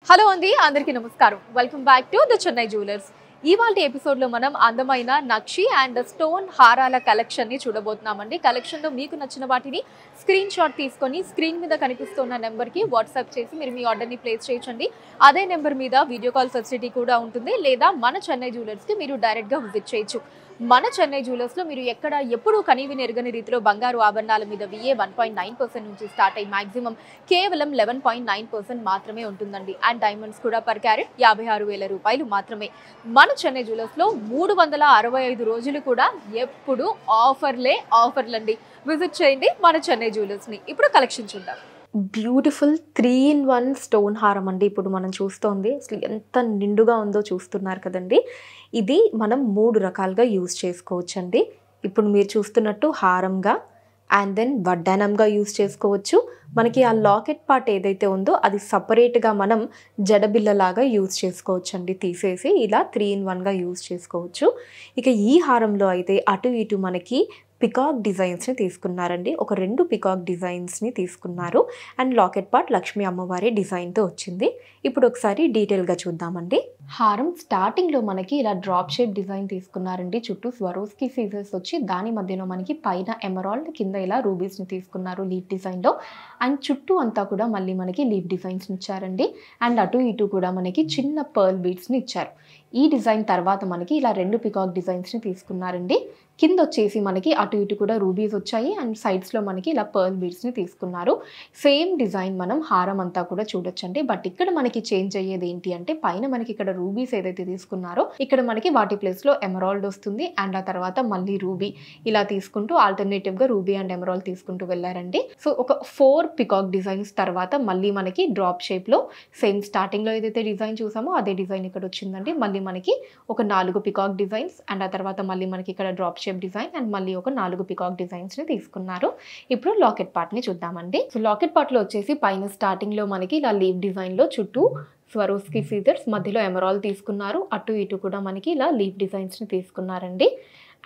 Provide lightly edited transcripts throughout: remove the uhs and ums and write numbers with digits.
Hello అండి అందరికీ నమస్కారం welcome back to the Chennai jewellers ఇవాల్టి ఎపిసోడ్ లో మనం అందమైన నక్షి అండ్ స్టోన్ హారాల కలెక్షన్ ని చూడబోతున్నామండి కలెక్షన్ లో మీకు నచ్చిన వాటిని స్క్రీన్ షాట్ తీసుకొని స్క్రీన్ మీద కనిపిస్తున్న నెంబర్ కి వాట్సాప్ చేసి మీరు మీ ఆర్డర్ ని ప్లేస్ చేయొచ్చండి అదే నెంబర్ మీద వీడియో కాల్ ఫెసిలిటీ కూడా ఉంటుంది లేదా మన చెన్నై జ్యువెలర్స్ కి మీరు డైరెక్ట్ గా విజిట్ చేయొచ్చు మన చెన్నై జ్యువెలర్స్ లో మీరు ఎక్కడ ఎప్పుడు కనీవిని ఎరగని రీతిలో బంగారు ఆభరణాల మీద VA 1.9% నుంచి స్టార్ట్ అయ్యి మాక్సిమం కేవలం 11.9% మాత్రమే ఉంటుందండి అండ్ డైమండ్స్ కూడా పర్ క్యారెట్ 56,000 రూపాయలు మాత్రమే మన చెన్నై జ్యువెలర్స్ లో 365 రోజులు కూడా ఎప్పుడు ఆఫర్లండి విజిట్ చేయండి మన చెన్నై జ్యువెలర్స్ ని ఇప్పుడు కలెక్షన్ చూద్దాం బ్యూటిఫుల్ 3-in-1 స్టోన్ హారం అండి ఇప్పుడు మనం చూస్తోంది అసలు ఎంత నిండుగా ఉందో చూస్తున్నారు కదండి ఇది మనం 3 రకాలుగా యూజ్ చేసుకోవచ్చండి ఇప్పుడు మీరు చూస్తున్నట్టు హారంగా అండ్ దెన్ వడ్డానంగా యూజ్ చేసుకోవచ్చు మనకి ఆ లాకెట్ పార్ట్ ఏదైతే ఉందో అది సపరేట్గా మనం జడబిల్లలాగా యూజ్ చేసుకోవచ్చు అండి తీసేసి ఇలా 3-in-1గా యూజ్ చేసుకోవచ్చు ఇక ఈ హారంలో అయితే అటు ఇటు మనకి పికాక్ డిజైన్స్ని తీసుకున్నారండి ఒక 2 పికాక్ డిజైన్స్ని తీసుకున్నారు అండ్ లాకెట్ పార్ట్ లక్ష్మీ అమ్మవారి డిజైన్తో వచ్చింది ఇప్పుడు ఒకసారి డీటెయిల్గా చూద్దామండి హారం స్టార్టింగ్లో మనకి ఇలా డ్రాప్ షేప్ డిజైన్ తీసుకున్నారండి చుట్టూ స్వరోస్కి సీజర్స్ వచ్చి దాని మధ్యలో మనకి పైన ఎమరాల్డ్ కింద ఇలా రూబీస్ని తీసుకున్నారు లీఫ్ డిజైన్లో అండ్ చుట్టూ అంతా కూడా మళ్ళీ మనకి లీఫ్ డిజైన్స్ని ఇచ్చారండి అండ్ అటు ఇటు కూడా మనకి చిన్న పర్ల్ బీడ్స్ని ఇచ్చారు ఈ డిజైన్ తర్వాత మనకి ఇలా 2 పికాక్ డిజైన్స్ని తీసుకున్నారండి కింద వచ్చేసి మనకి అటు ఇటు కూడా రూబీస్ వచ్చాయి అండ్ సైడ్స్లో మనకి ఇలా పర్ల్ బీడ్స్ని తీసుకున్నారు సేమ్ డిజైన్ మనం హారం అంతా కూడా చూడొచ్చండి బట్ ఇక్కడ మనకి చేంజ్ అయ్యేది ఏంటి అంటే పైన మనకి ఇక్కడ రూబీస్ ఏదైతే తీసుకున్నారో ఇక్కడ మనకి వాటి ప్లేస్లో ఎమరాల్డ్ వస్తుంది అండ్ ఆ తర్వాత మళ్ళీ రూబీ ఇలా తీసుకుంటూ ఆల్టర్నేటివ్గా రూబీ అండ్ ఎమరాల్డ్ తీసుకుంటూ వెళ్ళారండి సో ఒక 4 పికాక్ డిజైన్స్ తర్వాత మళ్ళీ మనకి డ్రాప్ షేప్లో సేమ్ స్టార్టింగ్లో ఏదైతే డిజైన్ చూసామో అదే డిజైన్ ఇక్కడ వచ్చిందండి మళ్ళీ మనకి ఒక 4 పికాక్ డిజైన్స్ అండ్ ఆ తర్వాత మళ్ళీ మనకి ఇక్కడ డ్రాప్ షేప్ డిజైన్ అండ్ మళ్ళీ ఒక 4 పికాక్ డిజైన్స్ ని తీసుకున్నారు ఇప్పుడు లాకెట్ పార్ట్ ని చూద్దామండి సో లాకెట్ పార్ట్ లో వచ్చేసి పైన స్టార్టింగ్ లో మనకి ఇలా లీవ్ డిజైన్ లో చుట్టూ స్వరోస్కి సీజర్స్ మధ్యలో ఎమరాల్డ్ తీసుకున్నారు అటు ఇటు కూడా మనకి ఇలా లీవ్ డిజైన్స్ ని తీసుకున్నారండి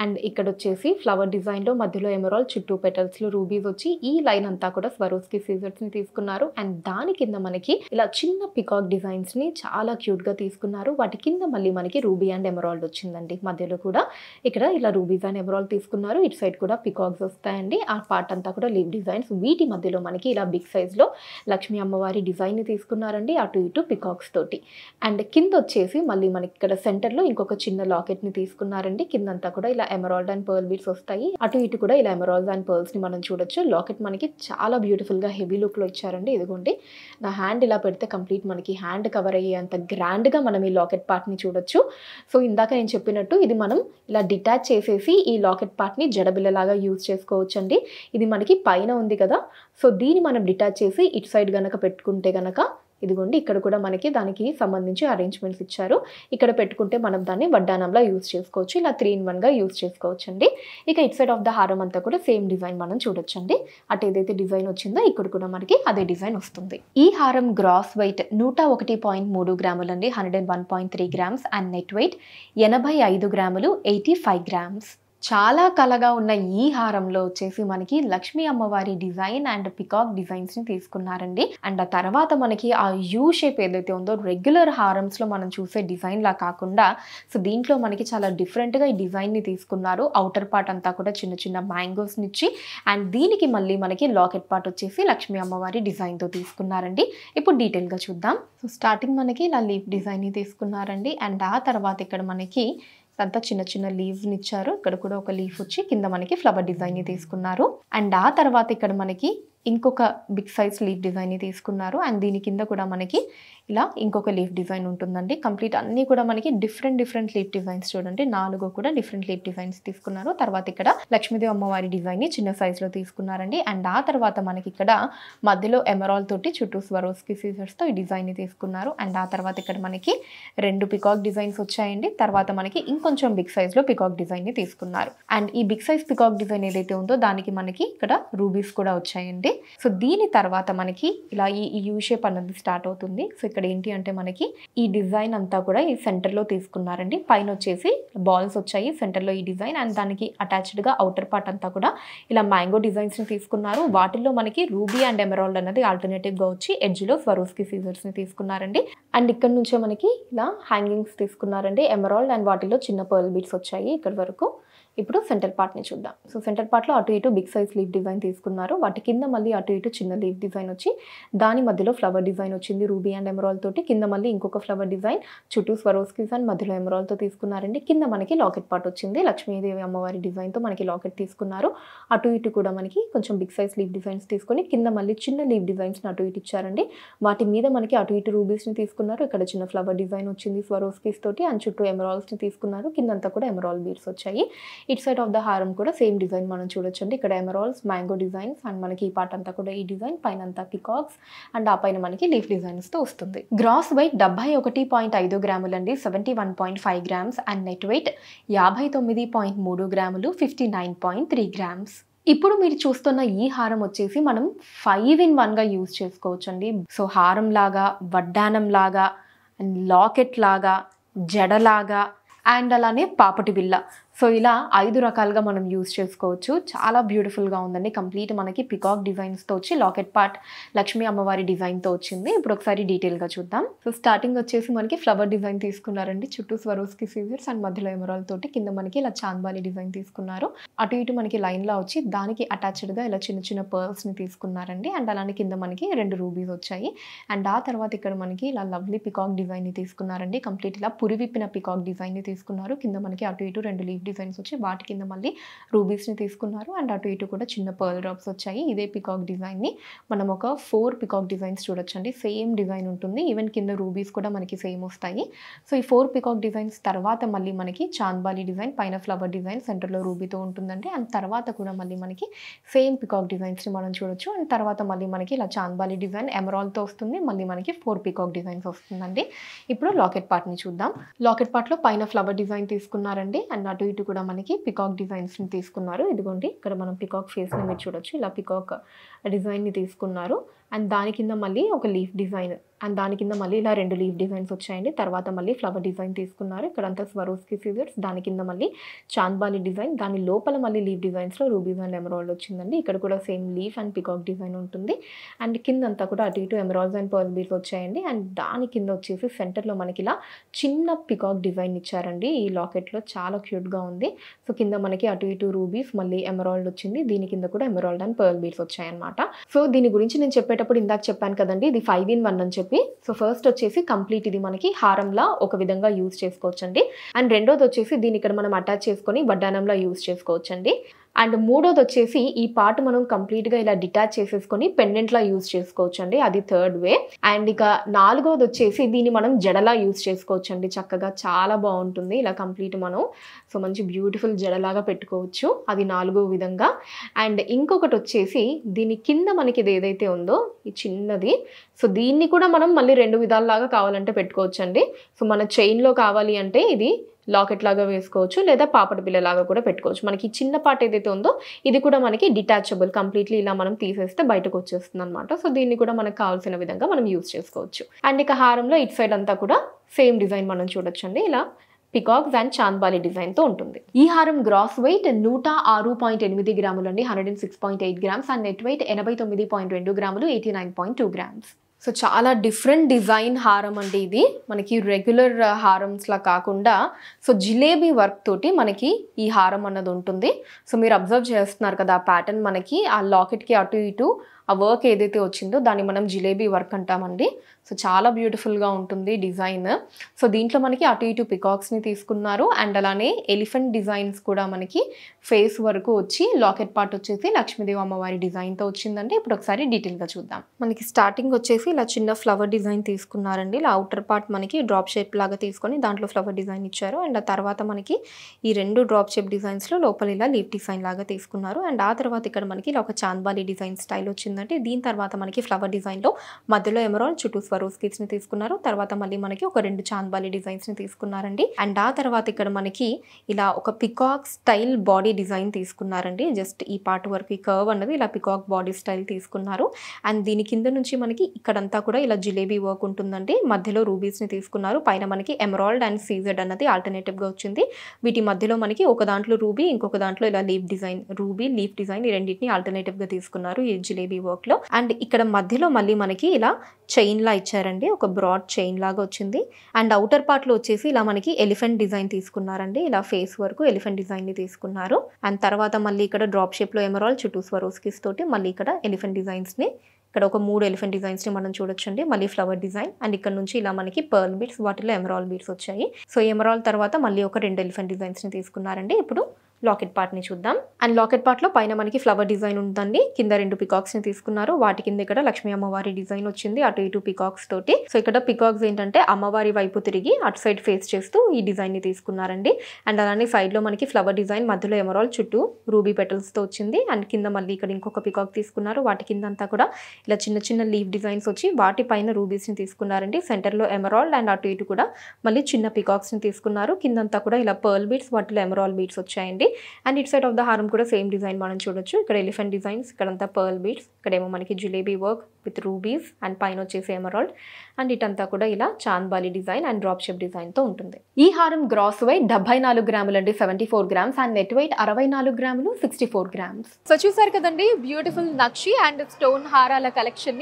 అండ్ ఇక్కడ వచ్చేసి ఫ్లవర్ డిజైన్లో మధ్యలో ఎమరాల్డ్ చుట్టూ పెటల్స్లో రూబీస్ వచ్చి ఈ లైన్ అంతా కూడా స్వరోస్కి సీజర్స్ని తీసుకున్నారు అండ్ దాని కింద మనకి ఇలా చిన్న పికాక్ డిజైన్స్ని చాలా క్యూట్గా తీసుకున్నారు వాటి కింద మళ్ళీ మనకి రూబీ అండ్ ఎమరాల్డ్ వచ్చిందండి మధ్యలో కూడా ఇక్కడ ఇలా రూబీస్ అండ్ ఎమరాల్డ్ తీసుకున్నారు ఇటు సైడ్ కూడా పికాక్స్ వస్తాయండి ఆ పార్ట్ అంతా కూడా లీవ్ డిజైన్స్ వీటి మధ్యలో మనకి ఇలా బిగ్ సైజ్లో లక్ష్మీ అమ్మవారి డిజైన్ని తీసుకున్నారండి అటు ఇటు పికాక్స్ తోటి అండ్ కింద వచ్చేసి మళ్ళీ మనకి ఇక్కడ సెంటర్లో ఇంకొక చిన్న లాకెట్ని తీసుకున్నారండి కిందంతా కూడా ఇలా ఎమరాల్డ్ అండ్ పర్ల్ బీడ్స్ వస్తాయి అటు ఇటు కూడా ఇలా ఎమరాల్డ్ అండ్ పర్ల్స్ ని మనం చూడొచ్చు లాకెట్ మనకి చాలా బ్యూటిఫుల్ గా హెవీ లుక్ లో ఇచ్చారండి ఇదిగోండి నా హ్యాండ్ ఇలా పెడితే కంప్లీట్ మనకి హ్యాండ్ కవర్ అయ్యేంత గ్రాండ్ గా మనం ఈ లాకెట్ పార్ట్ ని చూడొచ్చు సో ఇందాక నేను చెప్పినట్టు ఇది మనం ఇలా డిటాచ్ చేసేసి ఈ లాకెట్ పార్ట్ ని జడబిల్లలాగా యూజ్ చేసుకోవచ్చు అండి ఇది మనకి పైన ఉంది కదా సో దీన్ని మనం డిటాచ్ చేసి ఇటు సైడ్ గనక పెట్టుకుంటే గనక ఇదిగోండి ఇక్కడ కూడా మనకి దానికి సంబంధించి అరేంజ్మెంట్స్ ఇచ్చారు ఇక్కడ పెట్టుకుంటే మనం దాన్ని వడ్డానంలా యూజ్ చేసుకోవచ్చు ఇలా 3-in-1గా యూజ్ చేసుకోవచ్చు అండి ఇక ఇట్ సైడ్ ఆఫ్ ద హారం అంతా కూడా సేమ్ డిజైన్ మనం చూడొచ్చండి అటు ఏదైతే డిజైన్ వచ్చిందో ఇక్కడ కూడా మనకి అదే డిజైన్ వస్తుంది ఈ హారం గ్రాస్ వెయిట్ 101.3 గ్రాములు అండి 101.3 గ్రామ్స్ అండ్ నెట్ వెయిట్ 85 గ్రాములు 85 గ్రామ్స్ చాలా కలగా ఉన్న ఈ హారంలో వచ్చేసి మనకి లక్ష్మీ అమ్మవారి డిజైన్ అండ్ పికాక్ డిజైన్స్ ని తీసుకున్నారండి అండ్ ఆ తర్వాత మనకి ఆ యూ షేప్ ఏదైతే ఉందో రెగ్యులర్ హారమ్స్ లో మనం చూసే డిజైన్ లా కాకుండా సో దీంట్లో మనకి చాలా డిఫరెంట్ గా ఈ డిజైన్ ని తీసుకున్నారు అవుటర్ పార్ట్ అంతా కూడా చిన్న చిన్న మ్యాంగోస్ నిచ్చి అండ్ దీనికి మళ్ళీ మనకి లాకెట్ పార్ట్ వచ్చేసి లక్ష్మీ అమ్మవారి డిజైన్ తో తీసుకున్నారండి ఇప్పుడు డీటెయిల్ గా చూద్దాం సో స్టార్టింగ్ మనకి ఇలా లీఫ్ డిజైన్ ని తీసుకున్నారండి అండ్ ఆ తర్వాత ఇక్కడ మనకి అంతా చిన్న చిన్న లీవ్స్ని ఇచ్చారు ఇక్కడ కూడా ఒక లీఫ్ వచ్చి కింద మనకి ఫ్లవర్ డిజైన్ని తీసుకున్నారు అండ్ ఆ తర్వాత ఇక్కడ మనకి ఇంకొక బిగ్ సైజ్ లీఫ్ డిజైన్ని తీసుకున్నారు అండ్ దీని కింద కూడా మనకి ఇలా ఇంకొక లీఫ్ డిజైన్ ఉంటుందండి కంప్లీట్ అన్నీ కూడా మనకి డిఫరెంట్ లీఫ్ డిజైన్స్ చూడండి 4 కూడా డిఫరెంట్ లీఫ్ డిజైన్స్ తీసుకున్నారు తర్వాత ఇక్కడ లక్ష్మీదేవి అమ్మవారి డిజైన్ని చిన్న సైజులో తీసుకున్నారండి అండ్ ఆ తర్వాత మనకి ఇక్కడ మధ్యలో ఎమరాల్డ్ తోటి చుట్టూ స్వరోస్కి సీజర్స్తో ఈ డిజైన్ని తీసుకున్నారు అండ్ ఆ తర్వాత ఇక్కడ మనకి 2 పికాక్ డిజైన్స్ వచ్చాయండి తర్వాత మనకి ఇంకొంచెం బిగ్ సైజ్లో పికాక్ డిజైన్ని తీసుకున్నారు అండ్ ఈ బిగ్ సైజ్ పికాక్ డిజైన్ ఏదైతే ఉందో దానికి మనకి ఇక్కడ రూబీస్ కూడా వచ్చాయండి సో దీని తర్వాత మనకి ఇలా ఈ యూ షేప్ అన్నది స్టార్ట్ అవుతుంది సో ఇక్కడ ఏంటి అంటే మనకి ఈ డిజైన్ అంతా కూడా ఈ సెంటర్ లో తీసుకున్నారండి పైన వచ్చేసి బాల్స్ వచ్చాయి సెంటర్ లో ఈ డిజైన్ అండ్ దానికి అటాచ్డ్ గా అవుటర్ పార్ట్ అంతా కూడా ఇలా మ్యాంగో డిజైన్స్ ని తీసుకున్నారు వాటిల్లో మనకి రూబీ అండ్ ఎమరాల్డ్ అన్నది ఆల్టర్నేటివ్ గా వచ్చి ఎడ్జ్ లో స్వరోస్కి సీజర్స్ ని తీసుకున్నారండి అండ్ ఇక్కడ నుంచే మనకి ఇలా హ్యాంగింగ్స్ తీసుకున్నారండి ఎమరాల్డ్ అండ్ వాటిలో చిన్న పర్ల్ బీడ్స్ వచ్చాయి ఇక్కడ వరకు. ఇప్పుడు సెంటర్ పార్ట్ని చూద్దాం. సో సెంటర్ పార్ట్లో అటు ఇటు బిగ్ సైజ్ లీఫ్ డిజైన్ తీసుకున్నారు. వాటి కింద మళ్ళీ అటు ఇటు చిన్న లీఫ్ డిజైన్ వచ్చి దాని మధ్యలో ఫ్లవర్ డిజైన్ వచ్చింది రూబీ అండ్ ఎమరాల్డ్ తోటి. కింద మళ్ళీ ఇంకొక ఫ్లవర్ డిజైన్ చుట్టూ స్వరోస్కీస్ అండ్ మధ్యలో ఎమరాల్డ్తో తీసుకున్నారండి. కింద మనకి లాకెట్ పార్ట్ వచ్చింది లక్ష్మీదేవి అమ్మవారి డిజైన్తో మనకి లాకెట్ తీసుకున్నారు. అటు ఇటు కూడా మనకి కొంచెం బిగ్ సైజ్ లీఫ్ డిజైన్స్ తీసుకొని కింద మళ్ళీ చిన్న లీఫ్ డిజైన్స్ని అటు ఇటు ఇచ్చారండి. వాటి మీద మనకి అటు ఇటు రూబీస్ని తీసుకున్నారు. ఇక్కడ చిన్న ఫ్లవర్ డిజైన్ వచ్చింది స్వరోస్కీస్ తోటి అండ్ చుట్టూ ఎమరాల్డ్స్ని తీసుకున్నారు. కిందంతా కూడా ఎమరాల్డ్ బీడ్స్ వచ్చాయి. ఇట్ సైడ్ ఆఫ్ ద హారం కూడా సేమ్ డిజైన్ మనం చూడొచ్చండి. ఇక్కడ ఎమరాల్డ్స్ మ్యాంగో డిజైన్స్ అండ్ మనకి ఈ పార్ట్ అంతా కూడా ఈ డిజైన్ పైన అంతా పికాక్స్ అండ్ ఆ పైన మనకి లీఫ్ డిజైన్స్తో వస్తుంది. గ్రాస్ వెయిట్ 71.5 గ్రాములు అండి 71.5 గ్రామ్స్ అండ్ నెట్ వెయిట్ 59.3 గ్రాములు 59.3 గ్రామ్స్. ఇప్పుడు మీరు చూస్తున్న ఈ హారం వచ్చేసి మనం 5-in-1గా యూజ్ చేసుకోవచ్చు అండి. సో హారం లాగా, వడ్డానం లాగా అండ్ లాకెట్ లాగా, జడలాగా అండ్ అలానే పాపటి బిల్ల. సో ఇలా 5 రకాలుగా మనం యూజ్ చేసుకోవచ్చు. చాలా బ్యూటిఫుల్గా ఉందండి. కంప్లీట్ మనకి పికాక్ డిజైన్స్తో వచ్చి లాకెట్ పార్ట్ లక్ష్మీ అమ్మవారి డిజైన్తో వచ్చింది. ఇప్పుడు ఒకసారి డీటెయిల్గా చూద్దాం. సో స్టార్టింగ్ వచ్చేసి మనకి ఫ్లవర్ డిజైన్ తీసుకున్నారండి. చుట్టూ స్వరోస్కి సీజర్స్ అండ్ మధ్యలో ఎమరాల్డ్ తోటి కింద మనకి ఇలా చాంద్బాలి డిజైన్ తీసుకున్నారు. అటు ఇటు మనకి లైన్లా వచ్చి దానికి అటాచ్డ్గా ఇలా చిన్న చిన్న పర్ల్స్ని తీసుకున్నారండి. అండ్ అలానే కింద మనకి 2 రూబీస్ వచ్చాయి. అండ్ ఆ తర్వాత ఇక్కడ మనకి ఇలా లవ్లీ పికాక్ డిజైన్ని తీసుకున్నారండి. కంప్లీట్ ఇలా పురివిప్పిన పికాక్ డిజైన్ని తీసుకున్నారు. కింద మనకి అటు ఇటు 2 లీఫ్ డిజైన్స్ వచ్చి వాటి కింద మళ్ళీ రూబీస్ని తీసుకున్నారు. అండ్ అటు ఇటు కూడా చిన్న పర్ల్ డ్రాప్స్ వచ్చాయి. ఇదే పికాక్ డిజైన్ని మనం ఒక 4 పికాక్ డిజైన్స్ చూడొచ్చండి. సేమ్ డిజైన్ ఉంటుంది. ఈవెన్ కింద రూబీస్ కూడా మనకి సేమ్ వస్తాయి. సో ఈ 4 పికాక్ డిజైన్స్ తర్వాత మళ్ళీ మనకి చాంద్బాలి డిజైన్ పైన ఫ్లవర్ డిజైన్ సెంటర్లో రూబీతో ఉంటుందండి. అండ్ తర్వాత కూడా మళ్ళీ మనకి సేమ్ పికాక్ డిజైన్స్ని మనం చూడొచ్చు. అండ్ తర్వాత మళ్ళీ మనకి ఇలా చాంద్బాలి డిజైన్ ఎమరాల్డ్తో వస్తుంది. మళ్ళీ మనకి 4 పికాక్ డిజైన్స్ వస్తుందండి. ఇప్పుడు లాకెట్ పార్ట్ని చూద్దాం. లాకెట్ పార్ట్లో పైన ఫ్లవర్ డిజైన్ తీసుకున్నారండి. అండ్ అటు ఇటు కూడా మనకి పికాక్ డిజైన్స్ని తీసుకున్నారు. ఇదిగోండి ఇక్కడ మనం పికాక్ ఫేస్ని మీరు చూడొచ్చు. ఇలా పికాక్ డిజైన్ని తీసుకున్నారు. అండ్ దాని కింద మళ్ళీ ఒక లీఫ్ డిజైన్ అండ్ దాని కింద మళ్ళీ ఇలా 2 లీఫ్ డిజైన్స్ వచ్చాయండి. తర్వాత మళ్ళీ ఫ్లవర్ డిజైన్ తీసుకున్నారు. ఇక్కడంతా స్వరోస్కి సీజర్స్, దాని కింద మళ్ళీ చాంద్బాలి డిజైన్, దాని లోపల మళ్ళీ లీఫ్ డిజైన్స్లో రూబీస్ అండ్ ఎమరాల్డ్ వచ్చిందండి. ఇక్కడ కూడా same leaf and peacock design ఉంటుంది. అండ్ కిందంతా కూడా అటు ఇటు ఎమరాల్డ్స్ అండ్ పర్ల్ బీడ్స్ వచ్చాయండి. అండ్ దాని కింద వచ్చేసి సెంటర్లో మనకి ఇలా చిన్న పికాక్ డిజైన్ ఇచ్చారండి. ఈ లాకెట్లో చాలా క్యూట్గా ఉంది. సో కింద మనకి అటు ఇటు రూబీస్ మళ్ళీ ఎమరాల్డ్ వచ్చింది. దీని కింద కూడా ఎమరాల్డ్ అండ్ పర్ల్ బీడ్స్ వచ్చాయన్నమాట. సో దీని గురించి నేను చెప్పేటప్పుడు ఇందాక చెప్పాను కదండి, ఇది 5-in-1 అని చెప్పి. సో ఫస్ట్ వచ్చేసి కంప్లీట్ ఇది మనకి హారంలా ఒక విధంగా యూజ్ చేసుకోవచ్చండి. అండ్ రెండోది వచ్చేసి దీని ఇక్కడ మనం అటాచ్ చేసుకొని వడ్డానంలా యూజ్ చేసుకోవచ్చండి. అండ్ మూడోది వచ్చేసి ఈ పార్ట్ మనం కంప్లీట్గా ఇలా డిటాచ్ చేసేసుకొని పెండెంట్లా యూజ్ చేసుకోవచ్చండి. అది థర్డ్ వే. అండ్ ఇక నాలుగోది వచ్చేసి దీన్ని మనం జడలా యూజ్ చేసుకోవచ్చండి. చక్కగా చాలా బాగుంటుంది ఇలా కంప్లీట్ మనం. సో మంచి బ్యూటిఫుల్ జడలాగా పెట్టుకోవచ్చు. అది 4వ విధంగా. అండ్ ఇంకొకటి వచ్చేసి దీని కింద మనకి ఇది ఏదైతే ఉందో ఈ చిన్నది, సో దీన్ని కూడా మనం మళ్ళీ 2 విధాలలాగా కావాలంటే పెట్టుకోవచ్చండి. సో మన చైన్లో కావాలి అంటే ఇది లాకెట్ లాగా వేసుకోవచ్చు, లేదా పాపటి బిల్ల లాగా కూడా పెట్టుకోవచ్చు. మనకి చిన్న పార్ట్ ఏదైతే ఉందో ఇది కూడా మనకి డిటాచబుల్, కంప్లీట్లీ ఇలా మనం తీసేస్తే బయటకు వచ్చేస్తుంది అనమాట. సో దీన్ని కూడా మనకు కావాల్సిన విధంగా మనం యూజ్ చేసుకోవచ్చు. అండ్ ఇక హారంలో ఇటు సైడ్ అంతా కూడా సేమ్ డిజైన్ మనం చూడొచ్చండి. ఇలా పికాక్స్ అండ్ చాంద్బాలి డిజైన్తో ఉంటుంది. ఈ హారం గ్రాస్ వెయిట్ 106.8 గ్రాములు అండి 106.8 గ్రామ్స్ అండ్ నెట్ వెయిట్ 89.2 గ్రాములు 89.2 గ్రామ్స్. సో చాలా డిఫరెంట్ డిజైన్ హారం అండి ఇది. మనకి రెగ్యులర్ హారమ్స్లా కాకుండా సో జిలేబీ వర్క్ తోటి మనకి ఈ హారం అన్నది ఉంటుంది. సో మీరు అబ్జర్వ్ చేస్తున్నారు కదా ఆ ప్యాటర్న్, మనకి ఆ లాకెట్కి అటు ఇటు ఆ వర్క్ ఏదైతే వచ్చిందో దాన్ని మనం జిలేబీ వర్క్ అంటామండి. సో చాలా బ్యూటిఫుల్గా ఉంటుంది డిజైన్. సో దీంట్లో మనకి అటు ఇటు పికాక్స్ని తీసుకున్నారు. అండ్ అలానే ఎలిఫెంట్ డిజైన్స్ కూడా మనకి ఫేస్ వరకు వచ్చి లాకెట్ పార్ట్ వచ్చేసి లక్ష్మీదేవి అమ్మవారి డిజైన్తో వచ్చిందండి. ఇప్పుడు ఒకసారి డీటెయిల్గా చూద్దాం. మనకి స్టార్టింగ్ వచ్చేసి ఇలా చిన్న ఫ్లవర్ డిజైన్ తీసుకున్నారండి. ఇలా అవుటర్ పార్ట్ మనకి డ్రాప్ షేప్ లాగా తీసుకొని దాంట్లో ఫ్లవర్ డిజైన్ ఇచ్చారు. అండ్ ఆ తర్వాత మనకి ఈ 2 డ్రాప్ షేప్ డిజైన్స్లో లోపల ఇలా లీఫ్ డిజైన్ లాగా తీసుకున్నారు. అండ్ ఆ తర్వాత ఇక్కడ మనకి ఇలా ఒక చాంద్బాలి డిజైన్ స్టైల్ వచ్చిందంటే దీని తర్వాత మనకి ఫ్లవర్ డిజైన్లో మధ్యలో ఎమరాల్డ్ చుట్టూ స్వరోస్కిస్ని తీసుకున్నారు. తర్వాత మళ్ళీ మనకి ఒక 2 చాంద్బాలి డిజైన్స్ని తీసుకున్నారండి. అండ్ ఆ తర్వాత ఇక్కడ మనకి ఇలా ఒక పికాక్ స్టైల్ బాడీ డిజైన్ తీసుకున్నారండి. జస్ట్ ఈ పార్ట్ వరకు ఈ కర్వ్ అన్నది ఇలా పికాక్ బాడీ స్టైల్ తీసుకున్నారు. అండ్ దీని కింద నుంచి మనకి ఇక్కడంతా కూడా ఇలా జిలేబీ వర్క్ ఉంటుందండి. మధ్యలో రూబీస్ని తీసుకున్నారు. పైన మనకి ఎమరాల్డ్ అండ్ సీజెడ్ అన్నది ఆల్టర్నేటివ్గా వచ్చింది. వీటి మధ్యలో మనకి ఒక దాంట్లో రూబీ, ఇంకొక దాంట్లో ఇలా leaf design, ruby leaf design ఈ రెండింటిని ఆల్టర్నేటివ్గా తీసుకున్నారు ఈ జిలేబీ వర్క్లో. అండ్ ఇక్కడ మధ్యలో మళ్ళీ మనకి ఇలా చైన్ లా ఇచ్చారండి, ఒక బ్రాడ్ చైన్ లాగా వచ్చింది. అండ్ అవుటర్ పార్ట్ లో వచ్చేసి ఇలా మనకి ఎలిఫెంట్ డిజైన్ తీసుకున్నారండి, ఇలా ఫేస్ వరకు ఎలిఫెంట్ డిజైన్ ని తీసుకున్నారు. అండ్ తర్వాత మళ్ళీ ఇక్కడ డ్రాప్ షేప్ లో ఎమరాల్డ్, చుట్టూ స్వరోస్కిస్ తోటి మళ్ళీ ఇక్కడ ఎలిఫెంట్ డిజైన్స్ ని, ఇక్కడ ఒక 3 ఎలిఫెంట్ డిజైన్స్ ని మనం చూడొచ్చండి. మళ్ళీ ఫ్లవర్ డిజైన్ అండ్ ఇక్కడ నుంచి ఇలా మనకి పర్ల్ బీడ్స్, వాటిలో ఎమరాల్డ్ బీడ్స్ వచ్చాయి. సో ఎమరాల్డ్ తర్వాత మళ్ళీ ఒక 2 ఎలిఫెంట్ డిజైన్స్ ని తీసుకున్నారండి. ఇప్పుడు లాకెట్ పార్ట్ ని చూద్దాం. అండ్ లాకెట్ పార్ట్ లో పైన మనకి ఫ్లవర్ డిజైన్ ఉందండి, కింద 2 పికాక్స్ ని తీసుకున్నారు. వాటి కింద ఇక్కడ లక్ష్మీ అమ్మవారి డిజైన్ వచ్చింది, అటు ఇటు పికాక్స్ తోటి. సో ఇక్కడ పికాక్స్ ఏంటంటే అమ్మవారి వైపు తిరిగి అటు సైడ్ ఫేస్ చేస్తూ ఈ డిజైన్ ని తీసుకున్నారండి. అండ్ అలానే సైడ్ లో మనకి ఫ్లవర్ డిజైన్, మధ్యలో ఎమరాల్డ్, చుట్టూ రూబీ పెటల్స్ తో వచ్చింది. అండ్ కింద మళ్ళీ ఇక్కడ ఇంకొక పికాక్ తీసుకున్నారు. వాటి కింద అంతా కూడా ఇలా చిన్న చిన్న లీఫ్ డిజైన్స్ వచ్చి వాటి పైన రూబీస్ ని తీసుకున్నారండి. సెంటర్ లో ఎమరాల్డ్ అండ్ అటు ఇటు కూడా మళ్ళీ చిన్న పికాక్స్ ని తీసుకున్నారు. కిందంతా కూడా ఇలా పర్ల్ బీడ్స్, వాటిలో ఎమరాల్డ్ బీడ్స్ వచ్చాయండి. And it side of the హారం కూడా సేమ్ డిజైన్ మనం చూడొచ్చు. ఇక్కడ ఎలిఫెంట్ డిజైన్స్, ఇక్కడంతా పర్ల్ బీడ్స్, ఇక్కడేమో మనకి jalebi work with rubies and పైన వచ్చేసి ఎమరాల్డ్. అండ్ ఇటంతా కూడా ఇలా chandbali design and drop shape design తో ఉంటుంది. ఈ హారం గ్రాస్ వెయిట్ 74 గ్రాములు అండి, 74 గ్రామ్స్. అండ్ నెట్ వెయిట్ 64 గ్రాములు, 64 గ్రామ్స్. సో చూసారు కదండి, బ్యూటిఫుల్ నక్షి అండ్ స్టోన్ హారాల కలెక్షన్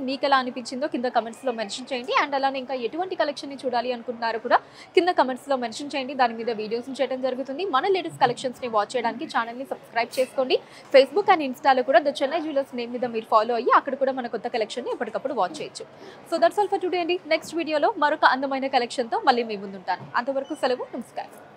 మీకు ఎలా అనిపించిందో కింద కమెంట్స్ లో మెన్షన్ చేయండి. అండ్ అలానే ఇంకా ఎటువంటి కలెక్షన్ ని చూడాలి అనుకుంటున్నారో కూడా కింద కమెంట్స్ లో మెన్షన్ చేయండి. దాని మీద వీడియోస్ చేయడం జరుగుతుంది. మన లేటెస్ట్ కలెక్షన్స్ ని వాచ్ చేయడానికి ఛానల్ ని సబ్స్క్రైబ్ చేసుకోండి. ఫేస్బుక్ అండ్ ఇన్స్టాలో కూడా ద చెన్నై జ్యువెలర్స్ నేమ్ మీద మీరు ఫాలో అయ్యి అక్కడ కూడా మన కొత్త కలెక్షన్ ని ఎప్పటికప్పుడు వాచ్ చేయొచ్చు. So that's all for today అండి. నెక్స్ట్ వీడియోలో మరొక అందమైన కలెక్షన్ తో మళ్ళీ మీ ముందుంటాను. అంతవరకు సెలవు, నమస్కారం.